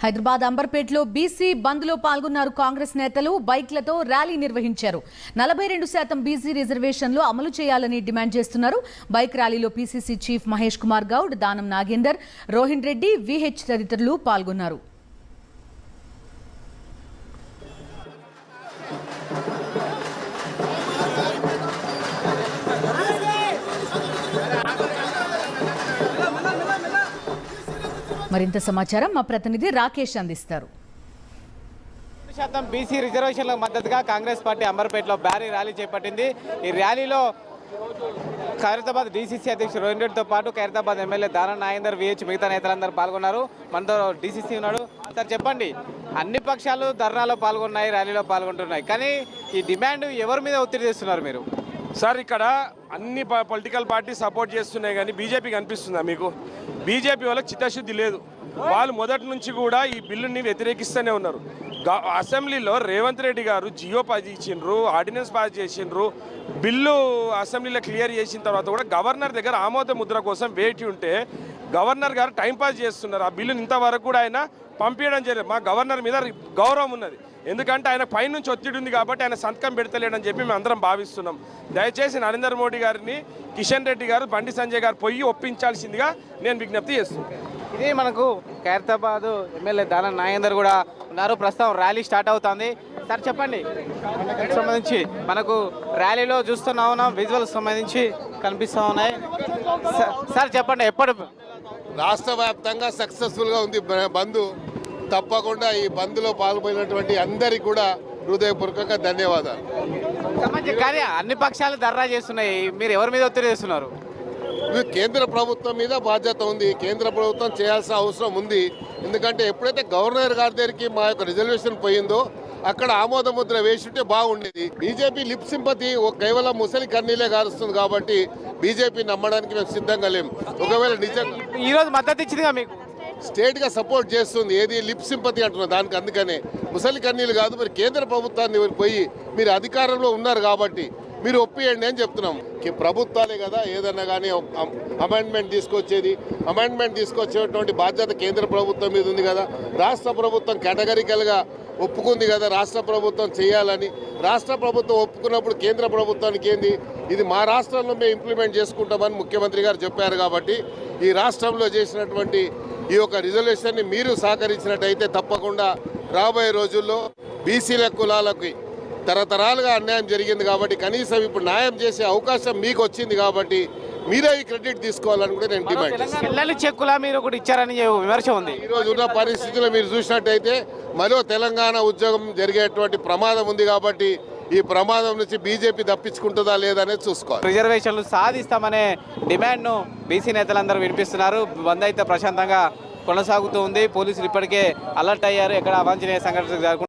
Hyderabad అంబర్పేటలో BC బంద్లో పాల్గొన్నారు కాంగ్రెస్ నేతలు. బైక్లతో rally నిర్వహించారు. 42% బీసీ రిజర్వేషన్లు అమలు చేయాలని డిమాండ్ చేస్తున్నారు. బైక్ ర్యాలీలో PCC chief Mahesh Kumar Goud, Danam Nagender, Rohin Reddy, VH తదితరులు పాల్గొన్నారు. మరింత సమాచారం మా ప్రతినిధి రాకేష్ అందిస్తారు. బీసీ రిజర్వేషన్లకు మద్దతుగా కాంగ్రెస్ పార్టీ అంబర్పేటలో భారీ ర్యాలీ చేపట్టింది. ఈ ర్యాలీలో ఖైరతాబాద్ డీసీసీ అధ్యక్షుడు రోహిన్ రెడ్డితో పాటు ఖైరతాబాద్ ఎమ్మెల్యే దానం నాగేందర్, విహెచ్ మిగతా నేతలందరూ పాల్గొన్నారు. మనతో డీసీసీ ఉన్నాడు. సార్ చెప్పండి, అన్ని పక్షాలు ధర్నాలో పాల్గొన్నాయి, ర్యాలీలో పాల్గొంటున్నాయి, కానీ ఈ డిమాండ్ ఎవరి మీద ఒత్తిడి చేస్తున్నారు మీరు? సార్, ఇక్కడ అన్ని పొలిటికల్ పార్టీ సపోర్ట్ చేస్తున్నాయి, కానీ బీజేపీ కనిపిస్తుందా మీకు? బీజేపీ వాళ్ళకి చిత్తశుద్ధి లేదు. వాళ్ళు మొదటి నుంచి కూడా ఈ బిల్లుని వ్యతిరేకిస్తూనే ఉన్నారు. అసెంబ్లీలో రేవంత్ రెడ్డి గారు జియో పాస్ ఇచ్చిండ్రు, ఆర్డినెన్స్ పాస్ చేసిండ్రు. బిల్లు అసెంబ్లీలో క్లియర్ చేసిన తర్వాత కూడా గవర్నర్ దగ్గర ఆమోద ముద్ర కోసం వేచి ఉంటే గవర్నర్ గారు టైంపాస్ చేస్తున్నారు. ఆ బిల్లుని ఇంతవరకు కూడా ఆయన పంపించడం జరిగింది. మా గవర్నర్ మీద గౌరవం ఉన్నది, ఎందుకంటే ఆయన పైనుంచి ఒత్తిడి ఉంది కాబట్టి ఆయన సంతకం పెడతలేడని చెప్పి మేము అందరం భావిస్తున్నాం. దయచేసి నరేంద్ర మోడీ గారిని, కిషన్ రెడ్డి గారు, బండి సంజయ్ గారు పోయి ఒప్పించాల్సిందిగా నేను విజ్ఞప్తి చేస్తున్నాను. ఇది మనకు ఖైరతాబాద్ ఎమ్మెల్యే దానం నాగేందర్ కూడా ఉన్నారు. ప్రస్తుతం ర్యాలీ స్టార్ట్ అవుతుంది. సార్ చెప్పండి, సంబంధించి మనకు ర్యాలీలో చూస్తున్నా ఉన్నాం, విజువల్స్ సంబంధించి కనిపిస్తూ ఉన్నాయి. సార్ చెప్పండి, ఎప్పుడు రాష్ట్ర వ్యాప్తంగా సక్సెస్ఫుల్గా ఉంది బంద్. తప్పకుండా ఈ బంద్లో పాల్గొన్నటువంటి అందరికీ కూడా హృదయపూర్వకంగా ధన్యవాదాలు. కానీ అన్ని పక్షాలు ధర్నా చేస్తున్నాయి, మీరు ఎవరి మీద ఒత్తిడి చేస్తున్నారు? కేంద్ర ప్రభుత్వం మీద బాధ్యత ఉంది, కేంద్ర ప్రభుత్వం చేయాల్సిన అవసరం ఉంది. ఎందుకంటే ఎప్పుడైతే గవర్నర్ గారి దగ్గరికి మా యొక్క రిజర్వేషన్ పోయిందో అక్కడ ఆమోద ముద్ర వేసుంటే బాగుండేది. బీజేపీ లిప్ సింపతి కేవలం ముసలి కన్నీలే గారుస్తుంది కాబట్టి బీజేపీ నమ్మడానికి మేము సిద్ధంగా లేము. ఒకవేళ నిజంగా ఈరోజు మద్దతు ఇచ్చిందిగా మీకు స్టేట్గా సపోర్ట్ చేస్తుంది, ఏది లిప్ సింపతి అంటున్నారు దానికి. అందుకనే ముసలి కన్నీళ్ళు కాదు, మరి కేంద్ర ప్రభుత్వాన్ని పోయి మీరు అధికారంలో ఉన్నారు కాబట్టి మీరు ఒప్పియండి అని చెప్తున్నాం. ప్రభుత్వాలే కదా ఏదన్నా కానీ అమెండ్మెంట్ తీసుకొచ్చేది. అమెండ్మెంట్ తీసుకొచ్చేటువంటి బాధ్యత కేంద్ర ప్రభుత్వం మీద ఉంది కదా. రాష్ట్ర ప్రభుత్వం కేటగిరికల్గా ఒప్పుకుంది కదా రాష్ట్ర ప్రభుత్వం చేయాలని. రాష్ట్ర ప్రభుత్వం ఒప్పుకున్నప్పుడు కేంద్ర ప్రభుత్వానికి ఏంది, ఇది మా రాష్ట్రంలో మేము ఇంప్లిమెంట్ చేసుకుంటామని ముఖ్యమంత్రి గారు చెప్పారు. కాబట్టి ఈ రాష్ట్రంలో చేసినటువంటి ఈ యొక్క రిజర్వేషన్ని మీరు సహకరించినట్టయితే తప్పకుండా రాబోయే రోజుల్లో బీసీల కులాలకి తరతరాలుగా అన్యాయం జరిగింది కాబట్టి కనీసం ఇప్పుడు న్యాయం చేసే అవకాశం మీకు వచ్చింది కాబట్టి మీరే ఈ క్రెడిట్ తీసుకోవాలని కూడా నేను డిమాండ్ చేస్తాను. చెక్కులా మీరు ఒకటి ఇచ్చారని విమర్శ ఉంది. ఈ రోజు ఉన్న పరిస్థితుల్లో మీరు చూసినట్టయితే మరో తెలంగాణ ఉద్యోగం జరిగేటువంటి ప్రమాదం ఉంది కాబట్టి ఈ ప్రమాదం నుంచి బీజేపీ తప్పించుకుంటుందా లేదనేది చూసుకోవాలి. రిజర్వేషన్లు సాధిస్తామనే డిమాండ్ను బీసీ నేతలందరూ వినిపిస్తున్నారు. బంద్ అయితే ప్రశాంతంగా కొనసాగుతూ ఉంది. పోలీసులు ఇప్పటికే అలర్ట్ అయ్యారు, ఎక్కడ అవాంఛనీయ సంఘటనలు